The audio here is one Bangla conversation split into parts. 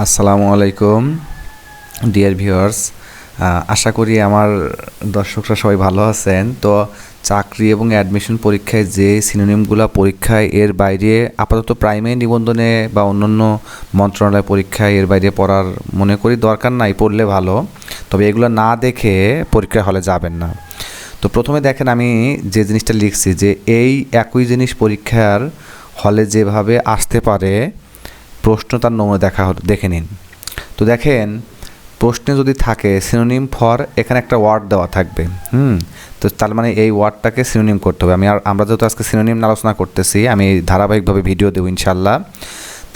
আসসালামু আলাইকুম ডিয়ার ভিউয়ার্স, আশা করি আমার দর্শকরা সবাই ভালো আছেন। তো চাকরি এবং অ্যাডমিশন পরীক্ষায় যে সিনোনিমগুলো পরীক্ষায় এর বাইরে আপাতত প্রাইমারি নিবন্ধনে বা অন্যান্য মন্ত্রণালয় পরীক্ষায় এর বাইরে পড়ার মনে করি দরকার নাই, পড়লে ভালো। তবে এগুলো না দেখে পরীক্ষা হলে যাবেন না। তো প্রথমে দেখেন আমি যে জিনিসটা লিখছি যে এই একই জিনিস পরীক্ষার হলে যেভাবে আসতে পারে প্রশ্ন তার নমুনা দেখে নিন। তো দেখেন প্রশ্নে যদি থাকে সিনোনিম ফর, এখানে একটা ওয়ার্ড দেওয়া থাকবে। তো তার মানে এই ওয়ার্ডটাকে সিনোনিম করতে হবে। আমরা যেহেতু আজকে সিনোনিম আলোচনা করতেছি, আমি ধারাবাহিকভাবে ভিডিও দেবো ইনশাল্লাহ।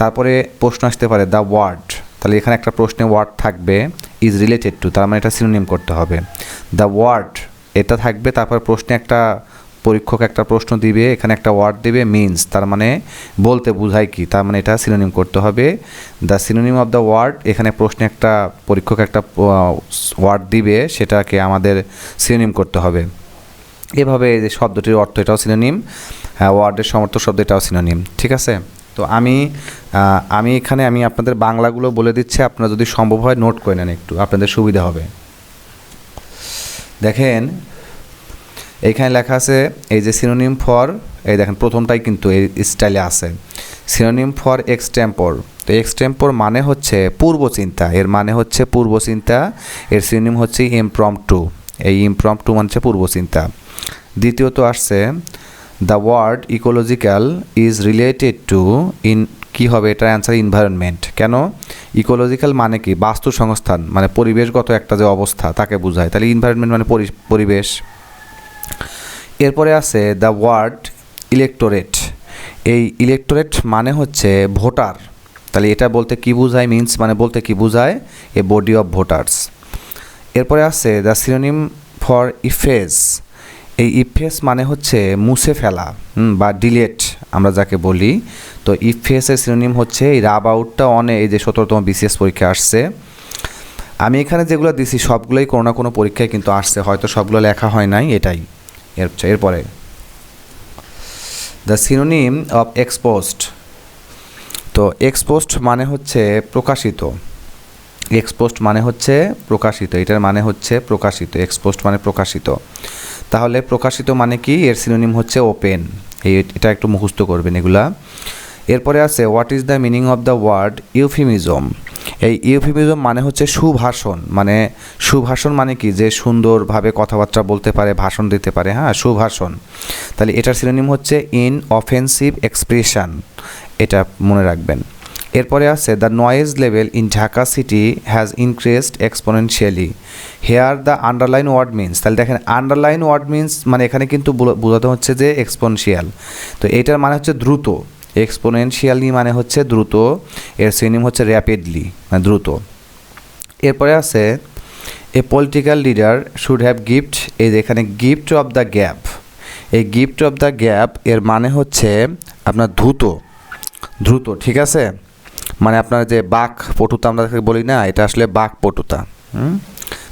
তারপরে প্রশ্ন আসতে পারে দ্য ওয়ার্ড, তাহলে এখানে একটা প্রশ্নে ওয়ার্ড থাকবে ইজ রিলেটেড টু, তার মানে এটা সিনোনিম করতে হবে। দ্য ওয়ার্ড এটা থাকবে, তারপর প্রশ্নে একটা পরীক্ষক একটা প্রশ্ন দিবে, এখানে একটা ওয়ার্ড দিবে মিনস, তার মানে বলতে বোঝায় কি, তার মানে এটা সিনোনিম করতে হবে। The synonym of the word, এখানে প্রশ্নে একটা পরীক্ষক একটা ওয়ার্ড দিবে, সেটাকে আমাদের সিনোনিম করতে হবে। এভাবে যে শব্দটির অর্থ এটাও সিনোনিম, ওয়ার্ডের সমর্থক শব্দ এটাও সিনোনিম, ঠিক আছে। তো আমি এখানে আপনাদের বাংলাগুলো বলে দিচ্ছি, আপনারা যদি সম্ভব হয় নোট করে নেন, একটু আপনাদের সুবিধা হবে। দেখেন এইখানে লেখা আছে এই যে সিনোনিম ফর, এই দেখেন প্রথমটাই কিন্তু এই স্টাইলে আছে, সিনোনিম ফর এক্সটেম্পর। তো এক্সটেম্পর মানে হচ্ছে পূর্বচিন্তা, এর মানে হচ্ছে পূর্বচিন্তা, এর সিনোনিম হচ্ছে ইমপ্রম্পটু। এই ইমপ্রম্পটু মানে হচ্ছে পূর্বচিন্তা। দ্বিতীয়ত আসছে the word ecological is related to কী হবে, এটার অ্যান্সার ইনভায়রনমেন্ট। কেন? ইকোলজিক্যাল মানে কি, বাস্তু সংস্থান, মানে পরিবেশগত একটা যে অবস্থা তাকে বোঝায়, তাহলে ইনভায়রনমেন্ট মানে পরিবেশ। এরপরে আছে দ্য ওয়ার্ড ইলেকটোরেট। এই ইলেকটোরেট মানে হচ্ছে ভোটার, তাহলে এটা বলতে কি বোঝায়, মিন্স মানে বলতে কি বোঝায়, এ বডি অফ ভোটার্স। এরপরে আছে দ্য সিনোনিম ফর ইফেস। এই ইফেস মানে হচ্ছে মুছে ফেলা বা ডিলেট আমরা যাকে বলি। তো ইফেসের সিনোনিম হচ্ছে এই রাব আউটটা এই যে 17তম বিসিএস পরীক্ষা আসছে। আমি এখানে যেগুলো দিছি সবগুলোই কোনো না কোনো পরীক্ষায় কিন্তু আসছে, হয়তো সবগুলো লেখা হয় নাই, এটাই। এরপরে দ্য সিনোনিম অফ এক্সপোজড। তো এক্সপোজড মানে হচ্ছে প্রকাশিত, এক্সপোজড মানে হচ্ছে প্রকাশিত, এটার মানে হচ্ছে প্রকাশিত, এক্সপোজড মানে প্রকাশিত। তাহলে প্রকাশিত মানে কি, এর সিনোনিম হচ্ছে ওপেন। এটা একটু মুখস্থ করবেন এগুলা। এরপরে আছে what is the meaning of the word euphemism. এই ইউফিমিজম মানে হচ্ছে সুভাষণ, মানে সুভাষণ মানে কি, যে সুন্দরভাবে কথাবার্তা বলতে পারে, ভাষণ দিতে পারে, হ্যাঁ, সুভাষণ। তাহলে এটার সিনোনিম হচ্ছে ইন অফেন্সিভ এক্সপ্রেশন, এটা মনে রাখবেন। এরপরে আছে the noise level in Dhaka city has increased exponentially, here the underline word means. তাহলে দেখেন আন্ডারলাইন ওয়ার্ড মিনস মানে এখানে কিন্তু বোঝাতে হচ্ছে যে এক্সপোনেনশিয়াল, তো এটার মানে হচ্ছে দ্রুত, এক্সপোনেনশিয়ালি মানে হচ্ছে দ্রুত, এর সিনোনিম হচ্ছে র্যাপিডলি মানে দ্রুত। এরপরে আছে a political leader should have gift, এই এখানে গিফট অফ দ্য গ্যাপ, এই গিফট অফ দ্য গ্যাপ এর মানে হচ্ছে আপনার দ্রুত, ঠিক আছে। মানে আপনার যে বাক পটুতা আমরা বলি না, এটা আসলে বাক পটুতা।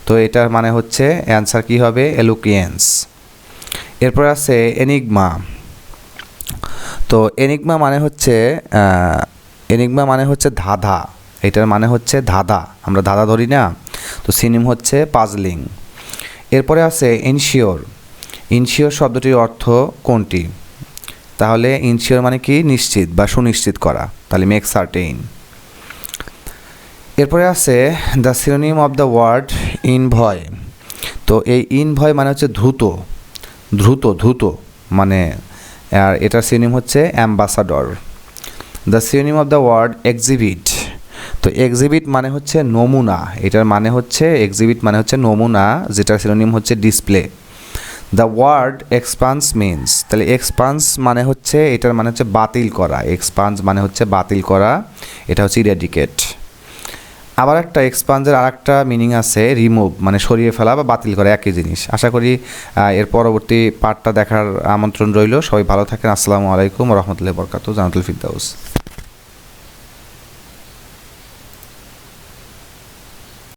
তো এটার মানে হচ্ছে অ্যান্সার কি হবে, এলোকুয়েন্স। এরপর আছে এনিগমা। তো এনিগমা মানে হচ্ছে ধাঁধা, এটার মানে হচ্ছে ধাঁধা, আমরা ধাঁধা ধরি না, তো সিনোনিম হচ্ছে পাজলিং। এরপরে আছে ইনশিওর। ইনশিওর শব্দটির অর্থ কোনটি? তাহলে ইনশিওর মানে কি, নিশ্চিত বা সুনিশ্চিত করা, তাহলে মেক সার্টেইন। এরপরে আছে the synonym of the word envoy. তো এই ইনভয় মানে হচ্ছে দ্রুত মানে, আর এটার সিনোনিম হচ্ছে ambassador. The synonym of the word exhibit. তো এক্সিবিট মানে হচ্ছে নমুনা, এটার মানে হচ্ছে এক্সিবিট মানে হচ্ছে নমুনা, যেটার সিনোনিম হচ্ছে display. The word expanse means, তাহলে এক্সপান্স মানে হচ্ছে, এটার মানে হচ্ছে বাতিল করা, এক্সপান্স মানে হচ্ছে বাতিল করা, এটা হচ্ছে ইরেডিকেট। আবার একটা এক্সপান্সের আর একটা মিনিং আছে রিমুভ, মানে সরিয়ে ফেলা বা বাতিল করা, একই জিনিস। আশা করি এর পরবর্তী পার্টটা দেখার আমন্ত্রণ রইল। সবাই ভালো থাকেন। আসসালামু আলাইকুম ওয়া রাহমাতুল্লাহি ওয়া বারাকাতুহু। জান্নাতুল ফিরদাউস।